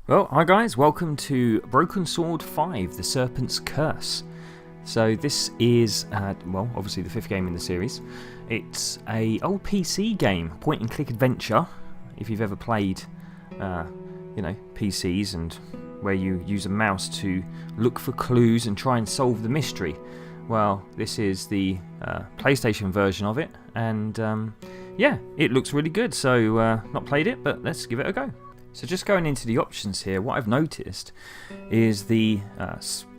Well, hi guys, welcome to Broken Sword 5, The Serpents Curse. So this is, obviously the fifth game in the series. It's a old PC game, point and click adventure. If you've ever played, PCs and where you use a mouse to look for clues and try and solve the mystery. Well, this is the PlayStation version of it, and it looks really good. So, not played it, but let's give it a go. So just going into the options here, what I've noticed is the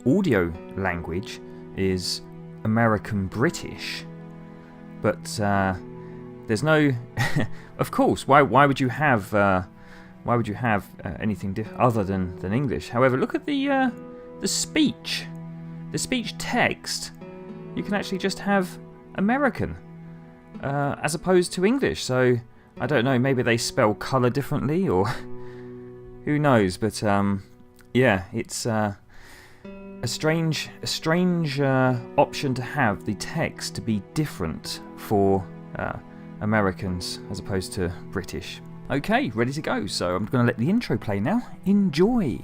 audio language is American British, but there's no. Of course, why would you have anything other than English? However, look at the speech text. You can actually just have American as opposed to English. So I don't know. Maybe they spell colour differently, or who knows? But it's a strange option to have the text to be different for Americans as opposed to British. Okay, ready to go. So I'm going to let the intro play now. Enjoy.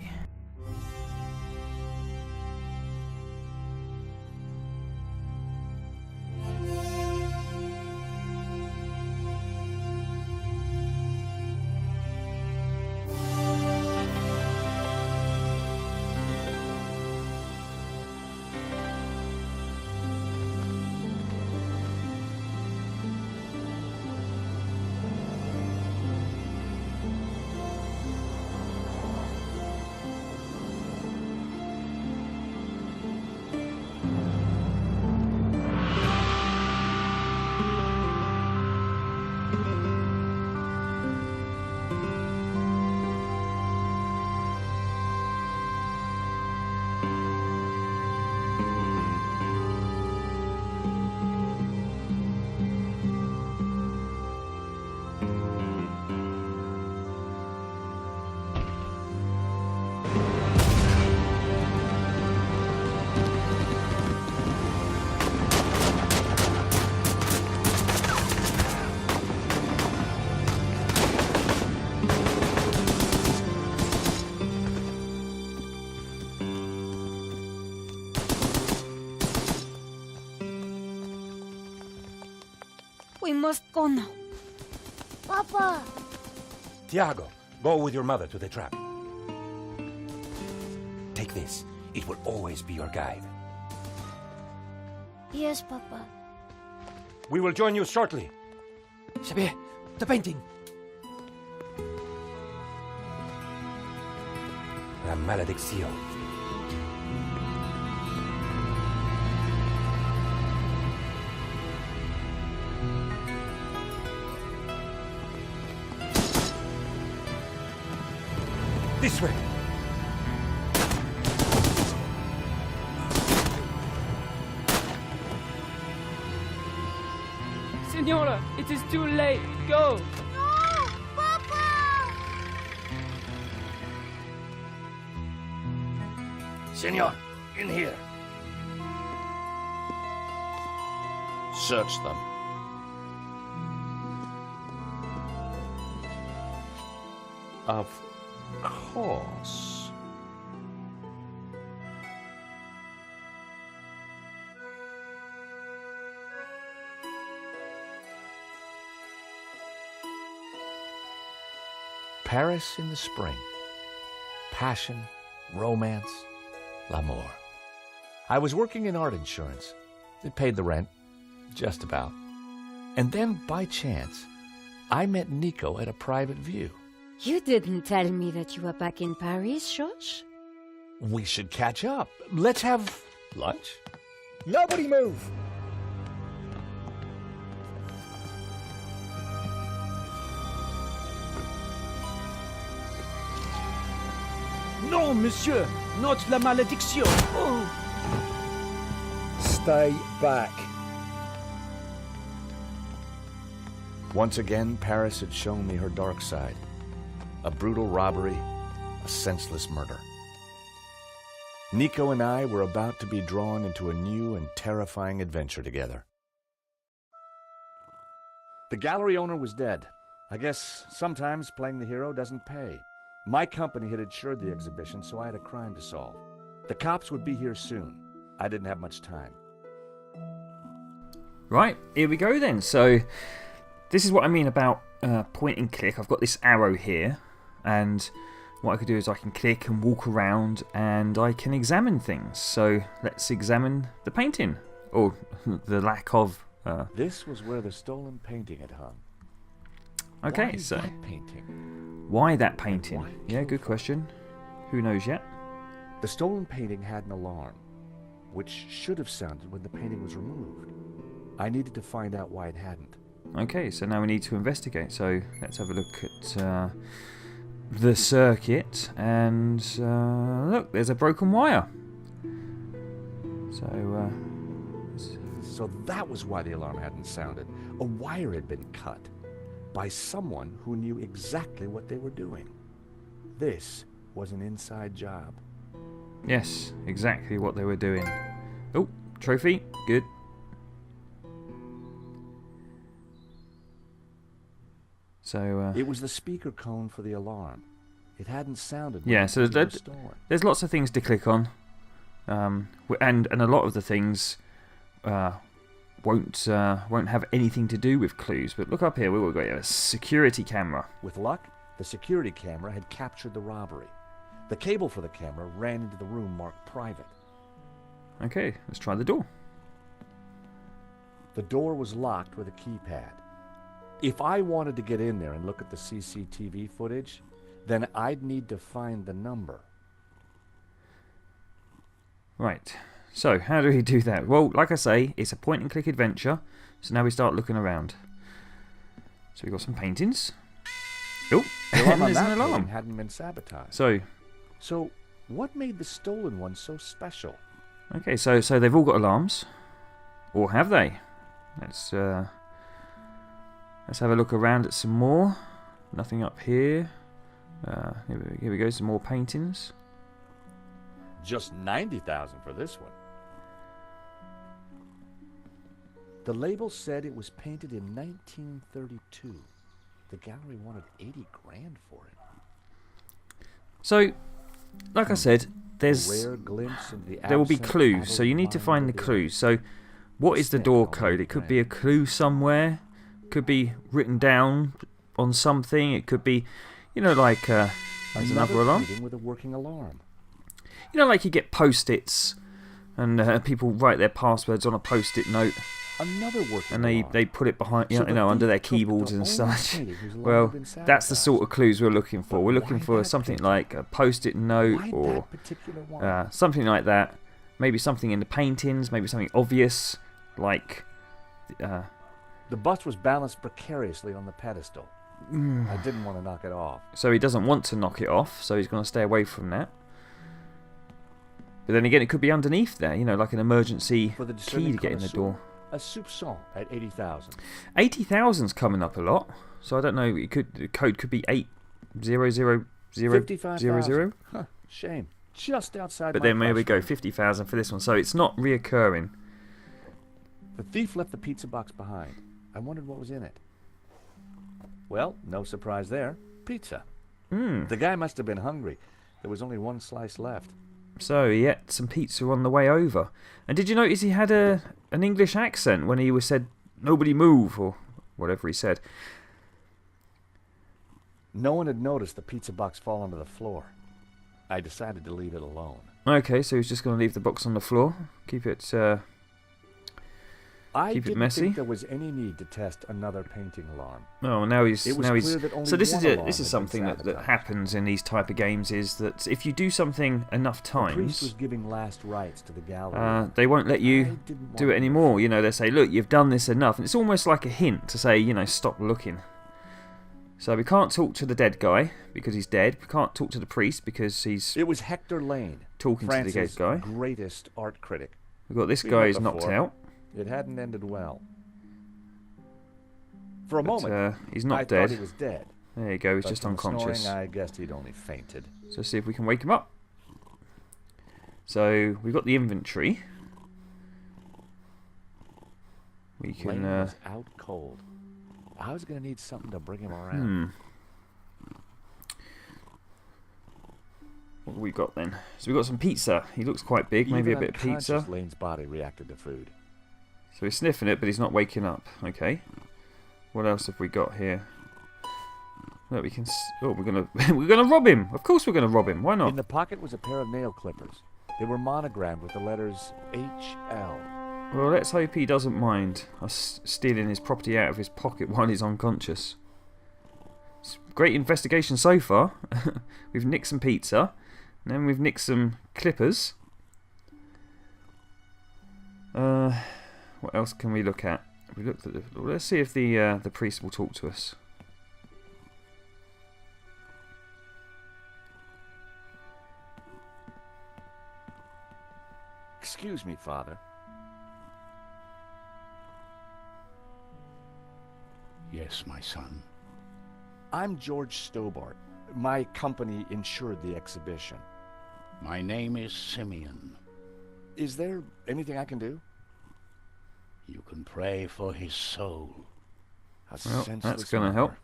We must go now. Papa! Tiago, go with your mother to the trap. Take this. It will always be your guide. Yes, Papa. We will join you shortly. Xavier, the painting. La maledicción. This way. Senora, it is too late. Go. No! Papa! Senor, in here. Search them. Of course. Paris in the spring. Passion, romance, l'amour. I was working in art insurance. It paid the rent, just about. And then, by chance, I met Nico at a private view. You didn't tell me that you were back in Paris, George? We should catch up. Let's have lunch. Nobody move! Non, monsieur, not la malédiction. Oh. Stay back. Once again, Paris had shown me her dark side. A brutal robbery, a senseless murder. Nico and I were about to be drawn into a new and terrifying adventure together. The gallery owner was dead. I guess sometimes playing the hero doesn't pay. My company had insured the exhibition, so I had a crime to solve. The cops would be here soon. I didn't have much time. Right, here we go then. So this is what I mean about point and click. I've got this arrow here, and what I could do is I can click and walk around and I can examine things. So let's examine the painting, or the lack of. This was where the stolen painting had hung. Okay, Why so that painting? why that painting? Why Yeah, kill good them? question. Who knows yet? The stolen painting had an alarm, which should have sounded when the painting was removed. I needed to find out why it hadn't. Okay, so now we need to investigate. So let's have a look at the circuit, and look, there's a broken wire. So that was why the alarm hadn't sounded. A wire had been cut by someone who knew exactly what they were doing. This was an inside job. yes, exactly what they were doing. Oh, trophy, good. So It was the speaker cone for the alarm. It hadn't sounded. yeah, when so the painting was that, stolen. there's lots of things to click on, and a lot of the things won't have anything to do with clues. But look up here, we've got a security camera. With luck, the security camera had captured the robbery. The cable for the camera ran into the room marked private. Okay, let's try the door. The door was locked with a keypad. If I wanted to get in there and look at the CCTV footage, then I'd need to find the number. Right, so how do we do that? Well, like I say, it's a point and click adventure. So now we start looking around. So we've got some paintings. Oh, The alarm and on there's that an alarm. painting hadn't been sabotaged. So, What made the stolen one so special? okay, so they've all got alarms. Or have they? Let's have a look around at some more. Nothing up here. Here we go, some more paintings. Just $90,000 for this one. The label said it was painted in 1932. The gallery wanted 80 grand for it. So, like I said, A rare glimpse into the there will be absent clues, so you need to adult find the mind of clues. So, what is the door code? It could be a clue somewhere. Could be written down on something. It could be, like there's another alarm. painting with a working alarm. Like you get post-its, and people write their passwords on a post-it note, Another working and alarm. they put it behind, So the under their thief took the keyboards and only such. painting whose alarm Well, had been that's the sabotaged. sort of clues we're looking for. But We're looking why for that something painting? like a post-it note, Why or that particular one? something like that. Maybe something in the paintings. Maybe something obvious, like. The bust was balanced precariously on the pedestal. I didn't want to knock it off. So he doesn't want to knock it off, so he's going to stay away from that. But then again, it could be underneath there, like an emergency For the key discerning to get in the connoisseur, door. A soupçon at 80,000. 80,000's coming up a lot, so I don't know. The code could be 800000. 55,000. Huh, shame. Just outside But my then there we price go, range. 50,000 for this one. So it's not reoccurring. The thief left the pizza box behind. I wondered what was in it. Well, no surprise there. Pizza. The guy must have been hungry. There was only one slice left. So he ate some pizza on the way over. And did you notice he had an English accent when he was said, "Nobody move," or whatever he said? No one had noticed the pizza box fall onto the floor. I decided to leave it alone. Okay, so he's just going to leave the box on the floor. Keep it I Keep it didn't messy. think there was any need to test another painting alarm. Oh, now he's It was clear that only so this one is alarm this had is been something that sabotaged. happens in these type of games, is that if you do something enough The priest was times, giving last rites to the gallery. they won't let I you didn't do want it to anymore. They say, "Look, you've done this enough," and it's almost like a hint to say, stop looking. So we can't talk to the dead guy because he's dead. We can't talk to the priest because he's It was Hector Lane, talking to the France's dead guy. greatest art critic. We've got this We've guy met who's knocked before. out. It hadn't ended well. For a But, moment, he's I not thought dead. he was dead. There you go. He's But just from the unconscious. Snoring, I guessed he'd only fainted. So let's see if we can wake him up. So we've got the inventory. We Lane can. was out cold. I was going to need something to bring him around. What have we got then? So we got some pizza. He looks quite big. Maybe a Even bit of pizza. unconscious, Lane's body reacted to food. So he's sniffing it, but he's not waking up. Okay. What else have we got here? That we can. Oh, we're gonna we're gonna rob him. Of course, we're gonna rob him. Why In not? the pocket was a pair of nail clippers. They were monogrammed with the letters HL. Well, let's hope he doesn't mind us stealing his property out of his pocket while he's unconscious. It's a great investigation so far. We've nicked some pizza, and then we've nicked some clippers. What else can we look at? We looked at the. Let's see if the priest will talk to us. Excuse me, Father. Yes, my son. I'm George Stobart. My company insured the exhibition. My name is Simeon. Is there anything I can do? You can pray for his soul. A Well, senseless that's going to help. murder.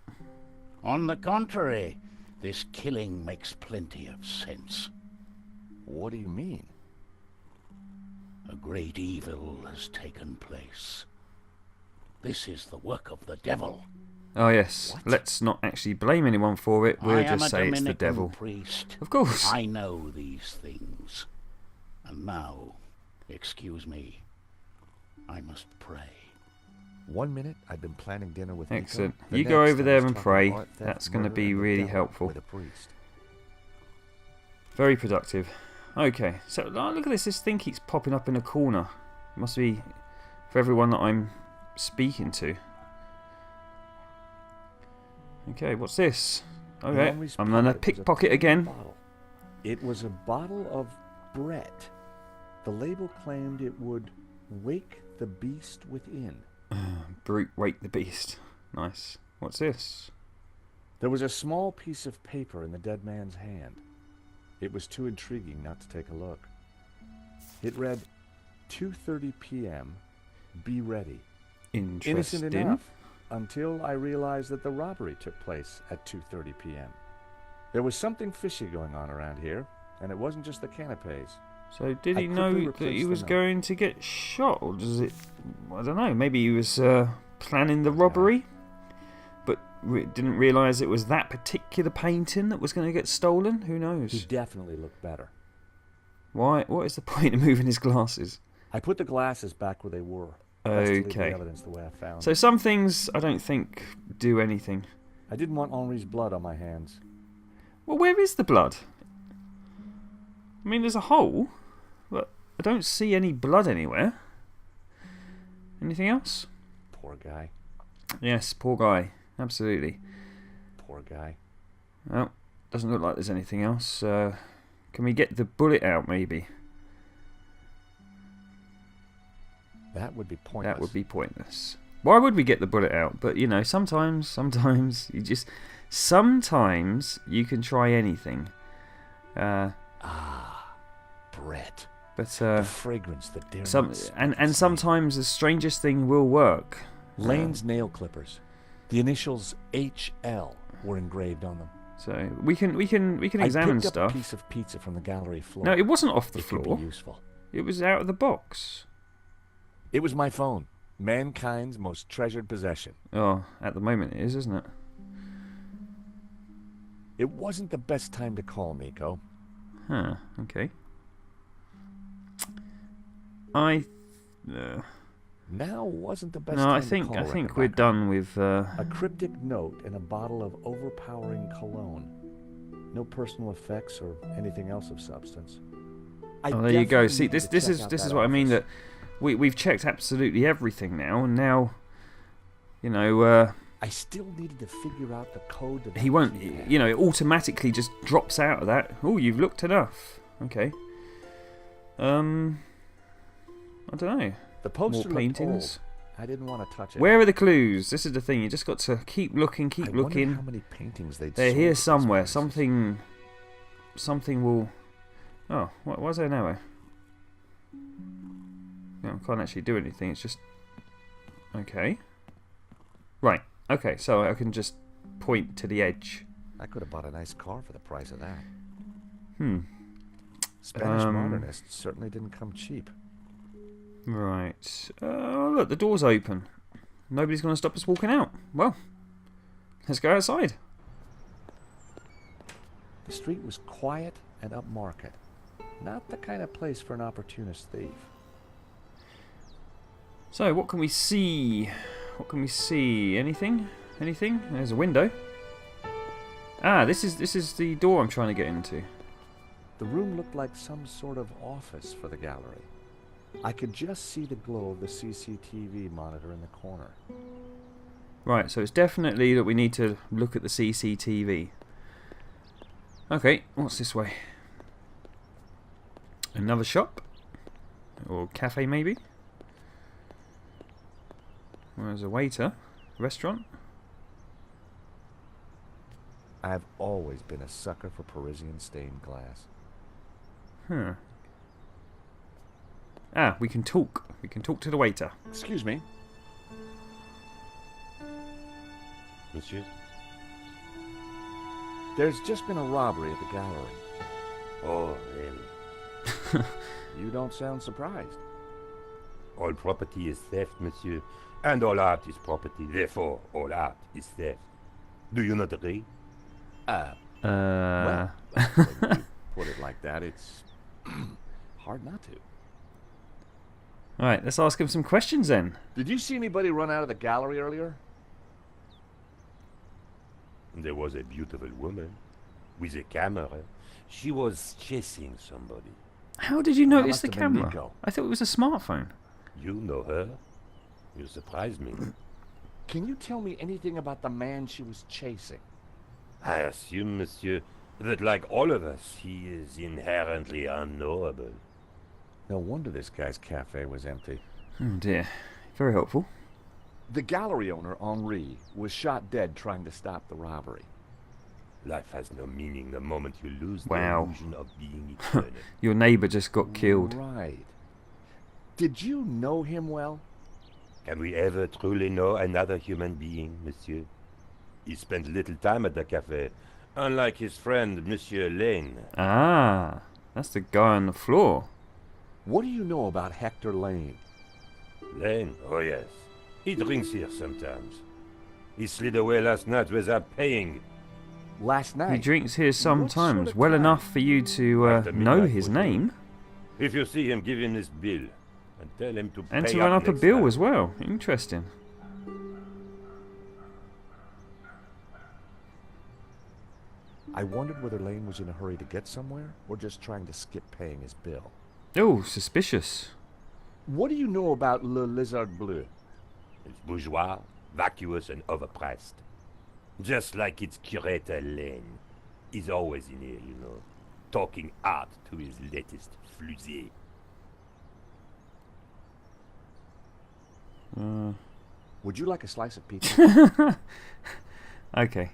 On the contrary, this killing makes plenty of sense. What do you mean? A great evil has taken place. This is the work of the devil. Oh yes. What? Let's not actually blame anyone for it. We'll I am just a say it's the Dominican devil. priest. Of course. I know these things. And now, excuse me, I must pray. 1 minute I've been planning dinner with Excellent. Nico. The You go next, over I there was and talking pray. art, theft, That's going to murder, be and the really devil helpful. with a priest. Very productive. Okay, so look at this. This thing keeps popping up in a corner. It must be for everyone that I'm speaking to. Okay, what's this? Okay, Henry's I'm gonna pocket was a pickpocket tiny again. bottle. It was a bottle of Brett. The label claimed it would wake the beast within. Brute, wake the beast. Nice. What's this? There was a small piece of paper in the dead man's hand. It was too intriguing not to take a look. It read, 2:30 p.m. Be ready. Interesting. Innocent enough, until I realized that the robbery took place at 2:30 p.m. There was something fishy going on around here, and it wasn't just the canapes. So did I he quickly know that replaced he the was note. going to get shot, or does it? I don't know. Maybe he was planning the robbery, but didn't realise it was that particular painting that was going to get stolen. Who He knows? definitely looked better. Why? What is the point of moving his glasses? I put the glasses back where they were. Best to leave the Okay. evidence the way I found So it. some things I don't think do anything. I didn't want Henri's blood on my hands. Well, where is the blood? I mean, there's a hole, but I don't see any blood anywhere. Anything else? Poor guy. Yes, poor guy. Absolutely. Poor guy. Well, doesn't look like there's anything else. Can we get the bullet out, maybe? That would be pointless. That would be pointless. Why would we get the bullet out? But, you know, sometimes sometimes you can try anything. Brett. But, The fragrance, the daring. and sometimes the strangest thing will work. Lane's nail clippers. The initials HL were engraved on them. So we can examine I picked up stuff. a piece of pizza from the gallery floor. No, it wasn't off the It could floor. be useful. It was out of the box. It was my phone. Mankind's most treasured possession. Oh, at the moment it is, isn't it? It wasn't the best time to call, Nico. Huh. Okay. Now wasn't the best no, time I to think call, we're Rebecca. done with. A cryptic note and a bottle of overpowering cologne. No personal effects or anything else of substance. Oh, there you go. definitely See, need this to this check is out this that is what I mean. office. That we've checked absolutely everything now, and now, you know, I still needed to figure out the code to he that won't. keypad. You know, it automatically just drops out of that. Oh, you've looked enough. Okay. I don't know. The More poster looked paintings. old. I didn't want to touch it. Where are the clues? This is the thing. You just got to keep looking, keep I wondered looking. how many paintings they'd They're sold here at these somewhere. places. Something will. Oh, why is there an arrow? No, I can't actually do anything. It's just. Okay. Right. Okay, so I can just point to the edge. I could have bought a nice car for the price of that. Spanish modernists certainly didn't come cheap. Right. Look, the door's open. Nobody's going to stop us walking out. Well, let's go outside. The street was quiet and upmarket. Not the kind of place for an opportunist thief. So, what can we see? What can we see? Anything? Anything? There's a window. Ah, this is the door I'm trying to get into. The room looked like some sort of office for the gallery. I could just see the glow of the CCTV monitor in the corner. Right, so it's definitely that we need to look at the CCTV. Okay, what's this way? Another shop? Or cafe, maybe? There's a waiter. Restaurant? I've always been a sucker for Parisian stained glass. Huh. Ah, we can talk. We can talk to the waiter. Excuse me. Monsieur? There's just been a robbery at the gallery. Oh, really? You don't sound surprised. All property is theft, monsieur. And all art is property. Therefore, all art is theft. Do you not agree? Well, when you put it like that, it's hard not to. Alright, let's ask him some questions then. Did you see anybody run out of the gallery earlier? There was a beautiful woman with a camera. She was chasing somebody. How did you notice must the have been camera? Nico. I thought it was a smartphone. You know her? You surprised me. Can you tell me anything about the man she was chasing? I assume, monsieur, that like all of us, he is inherently unknowable. No wonder this guy's cafe was empty. Oh dear. Very helpful. The gallery owner, Henri, was shot dead trying to stop the robbery. Life has no meaning the moment you lose Wow. the illusion of being eternal. Your neighbour just got killed. Right. Did you know him well? Can we ever truly know another human being, monsieur? He spent little time at the cafe, unlike his friend, Monsieur Lane. Ah, that's the guy on the floor. What do you know about Hector Lane? Lane? Oh, yes. He drinks here sometimes. He slid away last night without paying. Last night? He drinks here What sometimes, sort of well time? enough for you to After know midnight, his would you? name If you see him, give him this bill. And tell him to and pay to run up a next bill time. as well. Interesting. I wondered whether Lane was in a hurry to get somewhere or just trying to skip paying his bill. Oh, suspicious. What do you know about Le Lizard Bleu? It's bourgeois, vacuous, and overpriced. Just like its curator Lane. He's always in here, you know, talking art to his latest flusée. Would you like a slice of pizza? Okay.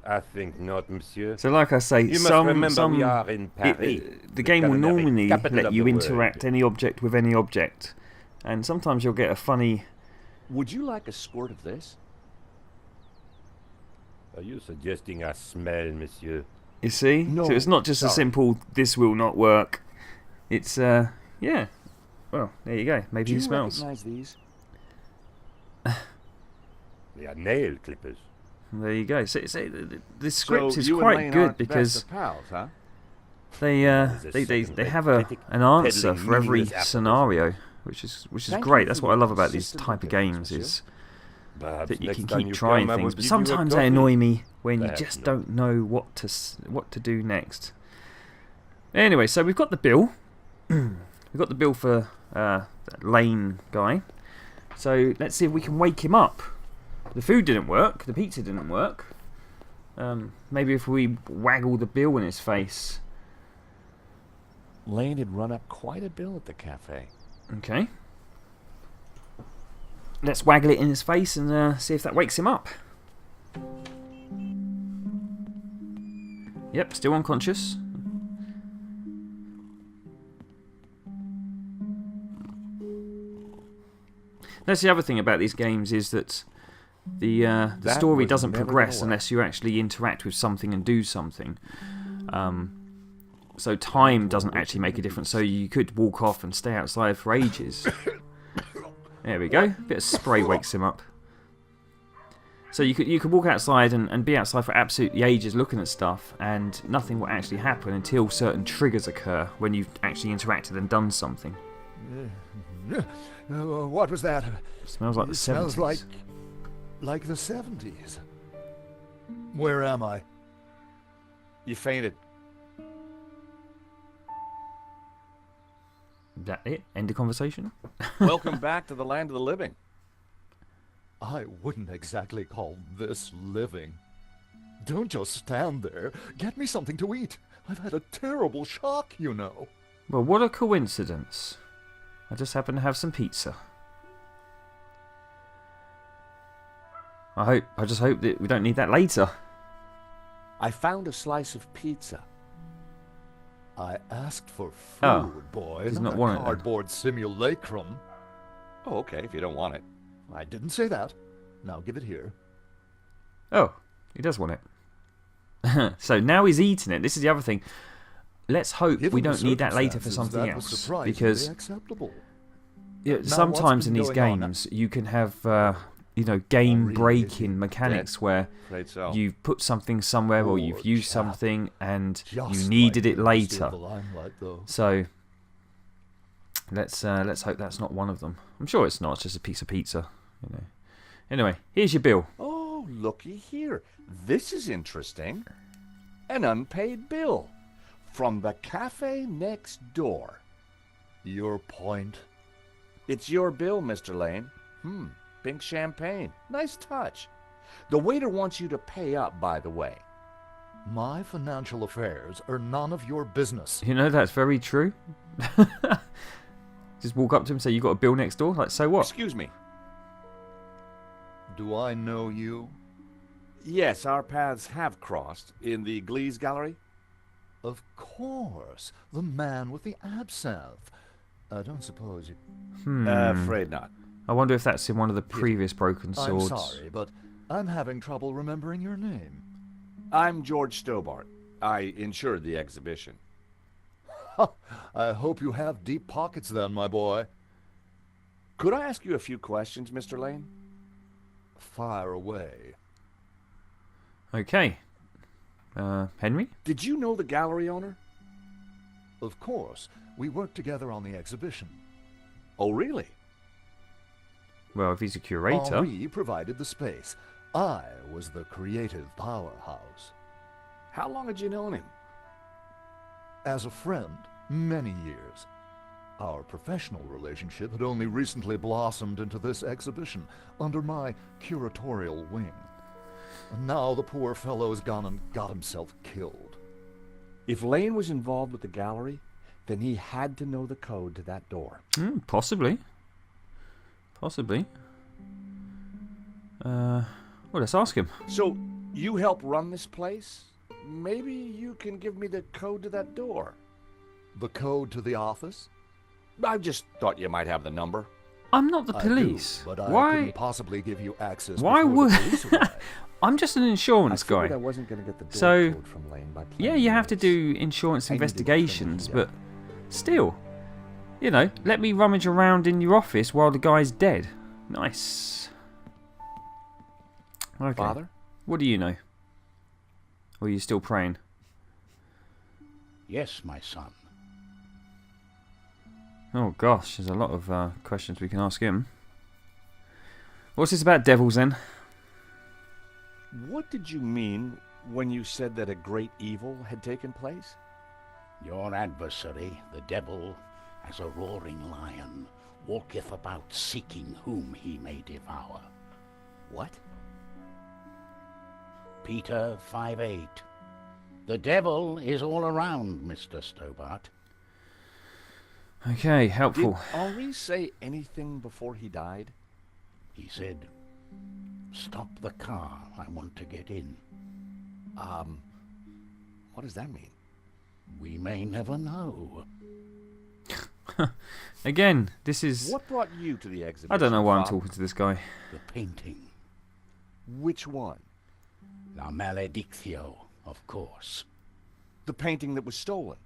I think not, monsieur. So like I say, You must remember we are in Paris, the game will culinary normally capital let of you the interact world. any object with any object. And sometimes you'll get a funny... Would you like a squirt of this? Are you suggesting I smell, monsieur? You see? No, So it's not just a sorry. simple, this will not work. It's, yeah. Well, there you go. Maybe Do he you smells. recognize these? They are nail clippers. There you go. So the script So is you and quite Lane good aren't the best because of pals, huh? they There's a they second-rate have critic an answer peddling for every meaningless aphorisms. scenario, which is Thank you great. for That's what I your love about these consistent type of opinions, games is Perhaps that you next can time keep you trying come, I will things, but give you a sometimes they coffee. annoy me when you Perhaps just not. don't know what to do next. Anyway, so we've got the bill. We've got the bill for that Lane guy. So let's see if we can wake him up. The food didn't work. The pizza didn't work. Maybe if we waggle the bill in his face. Lane had run up quite a bill at the cafe. Okay. Let's waggle it in his face and see if that wakes him up. Yep, still unconscious. That's the other thing about these games is that the That story was doesn't never progress gonna work. unless you actually interact with something and do something. So time doesn't actually make a difference. So you could walk off and stay outside for ages. There we go. A bit of spray wakes him up. So you could walk outside and be outside for absolutely ages looking at stuff, and nothing will actually happen until certain triggers occur when you've actually interacted and done something. What was that? It smells like the 70s. Smells like the 70s. Where am I? You fainted. That it? End of conversation? Welcome back to the land of the living. I wouldn't exactly call this living. Don't just stand there. Get me something to eat. I've had a terrible shock, you know. Well, what a coincidence. I just happen to have some pizza. I just hope that we don't need that later. I found a slice of pizza. I asked for food, Oh, boy, he's not not a wanting it then. cardboard simulacrum. Oh, okay, if you don't want it. I didn't say that. Now give it here. Oh, he does want it. So now he's eating it. This is the other thing. Let's hope we Given the don't need that later for circumstances, something that was else. surprisingly Because acceptable. yeah, Now, sometimes what's in been these going on? games you can have game really, breaking mechanics where Afraid so. you've put something somewhere or you've Poor used chap. something and you Just needed like it the University later. of the Limelight, though. So let's hope that's not one of them. I'm sure it's not. It's just a piece of pizza. You know. Anyway, here's your bill. Oh, looky here. This is interesting. An unpaid bill from the cafe next door. Your point? It's your bill, Mr. Lane. Pink champagne. Nice touch. The waiter wants you to pay up, by the way. My financial affairs are none of your business. You know, that's very true. Just walk up to him and say, you got a bill next door? Like, so what? Excuse me. Do I know you? Yes, our paths have crossed in the Glees Gallery. Of course. The man with the absinthe. I don't suppose you... Afraid not. I wonder if that's in one of the previous broken I'm swords. sorry, but I'm having trouble remembering your name. I'm George Stobart. I insured the exhibition. I hope you have deep pockets then, my boy. Could I ask you a few questions, Mr. Lane? Fire away. Okay. Henry? Did you know the gallery owner? Of course. We worked together on the exhibition. Oh, really? Well, if he's a curator. Henri provided the space. I was the creative powerhouse. How long had you known him? As a friend, many years. Our professional relationship had only recently blossomed into this exhibition, under my curatorial wing. And now the poor fellow's gone and got himself killed. If Lane was involved with the gallery, then he had to know the code to that door. Possibly. Possibly. Well, let's ask him. So, you help run this place? Maybe you can give me the code to that door. The code to the office? I just thought you might have the number. I'm not the I police. do, but I Why? couldn't possibly give you access Why before would? the police arrive. I'm just an insurance I guy. figured I wasn't going to get the door So, code from Lane by playing Yeah, you have to notes. do insurance I needed investigations, to but still, you know, let me rummage around in your office while the guy's dead. Nice. Okay. Father? What do you know? Or are you still praying? Yes, my son. Oh gosh, there's a lot of questions we can ask him. What's this about devils then? What did you mean when you said that a great evil had taken place? Your adversary, the devil, as a roaring lion, walketh about seeking whom he may devour. What? Peter 5:8. The devil is all around, Mr. Stobart. Okay, Did helpful. Henri say anything before he died? He said, "Stop the car, I want to get in." What does that mean? We may never know. Again, this is... What brought you to the exhibition? I don't know why I'm Father? talking to this guy. The painting. Which one? La Maledictio, of course. The painting that was stolen.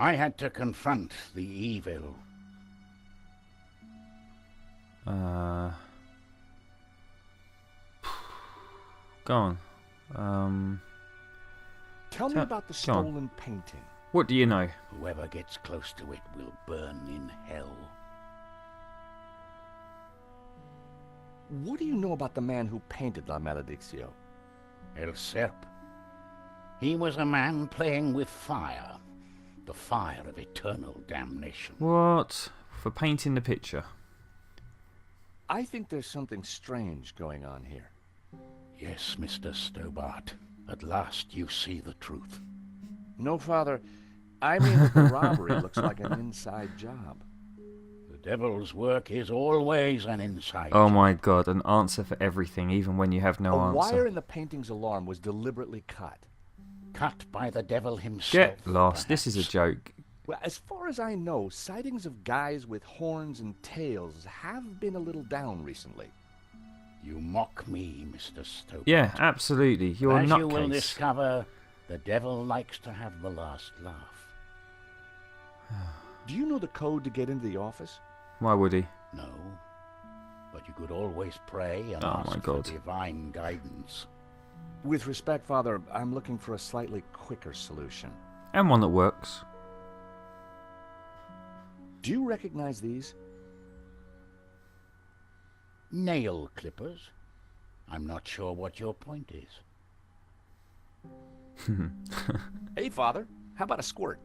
I had to confront the evil. Go on. Tell me about the go on. stolen painting. What do you know? Whoever gets close to it will burn in hell. What do you know about the man who painted La Maledicción? El Serp. He was a man playing with fire. The fire of eternal damnation. What? For painting the picture? I think there's something strange going on here. Yes, Mr. Stobart. At last you see the truth. No, Father. I mean that the robbery looks like an inside job. The devil's work is always an inside Oh job. my god, an answer for everything, even when you have no A answer. wire in the painting's alarm was deliberately cut. Cut by the devil himself. Get lost. This is a perhaps. joke. Well, as far as I know, sightings of guys with horns and tails have been a little down recently. You mock me, Mr. Stobart. Yeah, absolutely. You're a As you will nutcase. discover, the devil likes to have the last laugh. Do you know the code to get into the office? Why would he? No, but you could always pray and Oh, my ask God. for divine guidance. With respect, Father, I'm looking for a slightly quicker solution. And one that works. Do you recognize these? Nail clippers? I'm not sure what your point is. Hey, Father, how about a squirt?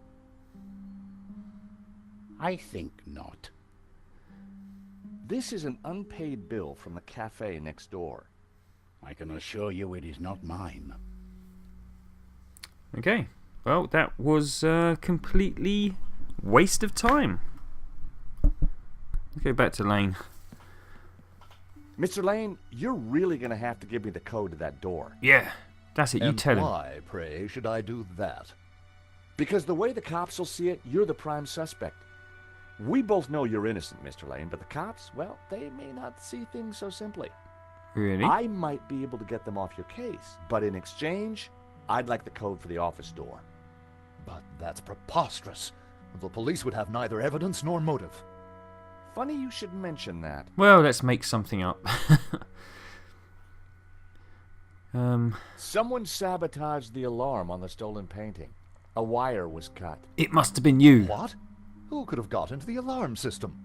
I think not. This is an unpaid bill from the cafe next door. I can assure you it is not mine. Okay. Well, that was completely waste of time. Let's go back to Lane. Mr. Lane, you're really going to have to give me the code to that door. Yeah, that's it. You And tell him. why, pray, should I do that? Because the way the cops will see it, you're the prime suspect. We both know you're innocent, Mr. Lane, but the cops, well, they may not see things so simply. Really? I might be able to get them off your case, but in exchange, I'd like the code for the office door. But that's preposterous. The police would have neither evidence nor motive. Funny you should mention that. Well, let's make something up. Someone sabotaged the alarm on the stolen painting. A wire was cut. It must have been you. What? Who could have got into the alarm system?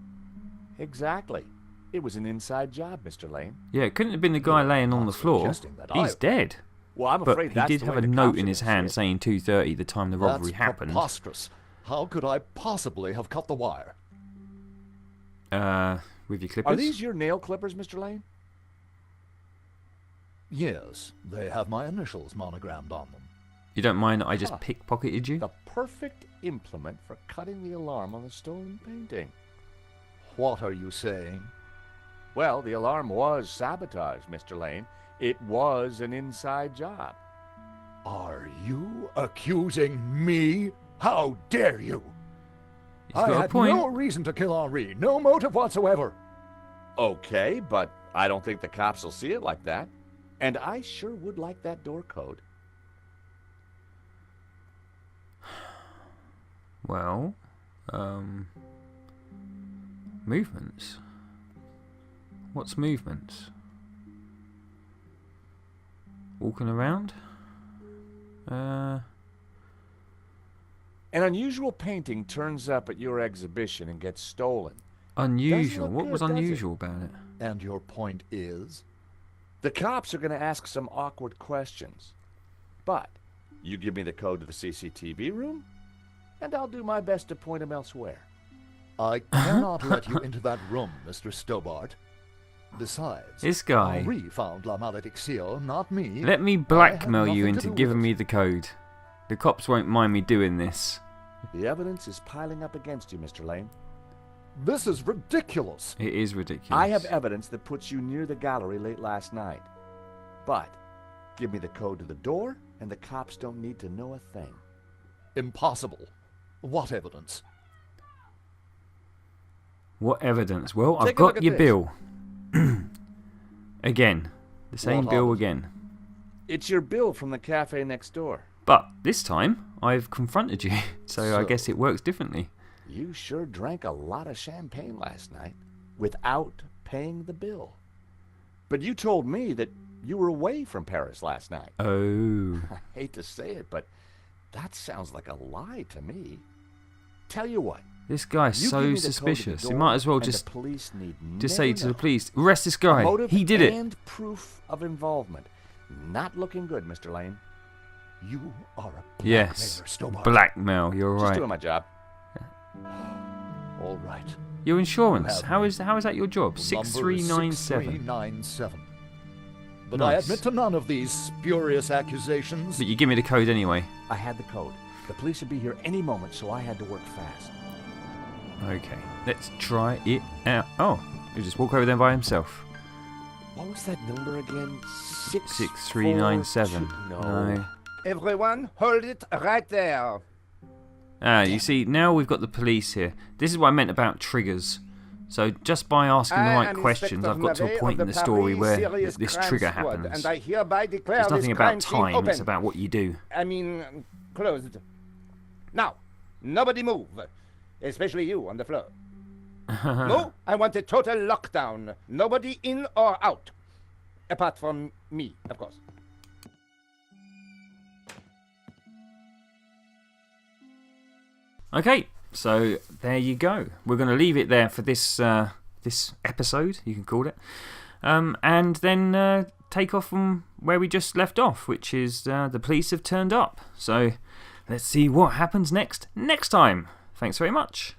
Exactly. It was an inside job, Mr. Lane. Yeah, it couldn't have been the guy laying on the not floor. suggesting that He's dead. Well, I'm But afraid he that's did the have way a the note cops in are his gonna see hand it. saying 2:30, the time the robbery That's happened. preposterous. How could I possibly have cut the wire? With your clippers? Are these your nail clippers, Mr. Lane? Yes, they have my initials monogrammed on them. You don't mind that I just Huh. pickpocketed you? The perfect implement for cutting the alarm on the stolen painting. What are you saying? Well, the alarm was sabotaged, Mr. Lane. It was an inside job. Are you accusing me? How dare you? He's I got a had point. no reason to kill Henri, no motive whatsoever. Okay, but I don't think the cops will see it like that. And I sure would like that door code. Well, movements. What's movements? Walking around? An unusual painting turns up at your exhibition and gets stolen. Unusual. look What good, was does it? unusual about it? And your point is? The cops are going to ask some awkward questions. But you give me the code to the CCTV room, and I'll do my best to point them elsewhere. I cannot let you into that room, Mr. Stobart. Besides, This guy. Henri found La Maledicción, not me. Let me I had blackmail you nothing to into do with giving it. me the code. The cops won't mind me doing this. The evidence is piling up against you, Mr. Lane. This is ridiculous. It is ridiculous. I have evidence that puts you near the gallery late last night. But give me the code to the door, and the cops don't need to know a thing. Impossible. What evidence? What evidence? Well, I've Take a look got at your this. bill. Again. The same What bill of it? again. It's your bill from the cafe next door. But this time, I've confronted you. So I guess it works differently. You sure drank a lot of champagne last night without paying the bill. But you told me that you were away from Paris last night. Oh. I hate to say it, but that sounds like a lie to me. Tell you what. This guy's You give so me the code to the suspicious. You door, might as well and just the police need say never to the know. police, arrest this guy. Motive He did it. and proof of involvement. Not looking good, Mr. Lane. You are a Yes. blackmailer, Stobart. Blackmail. You're Just right. doing my job. All right. Your insurance. You have How me. is that your job? The number is 6397. 6397. But Nice. I admit to none of these spurious accusations. But you give me the code anyway. I had the code. The police would be here any moment, so I had to work fast. Okay. Let's try it out. Oh, he'll just walk over there by himself. What was that number again? 6397. No. Everyone, hold it right there. Ah, you see, now we've got the police here. This is what I meant about triggers. So just by asking the right questions, I've got to a point in the story where this trigger happens. And I hereby declare It's nothing this about crime scene time, open. it's about what you do. I mean, closed. Now, nobody move. Especially you on the floor. No, I want a total lockdown. Nobody in or out. Apart from me, of course. Okay, so there you go. We're going to leave it there for this this episode, you can call it, and then take off from where we just left off, which is the police have turned up. So let's see what happens next time. Thanks very much.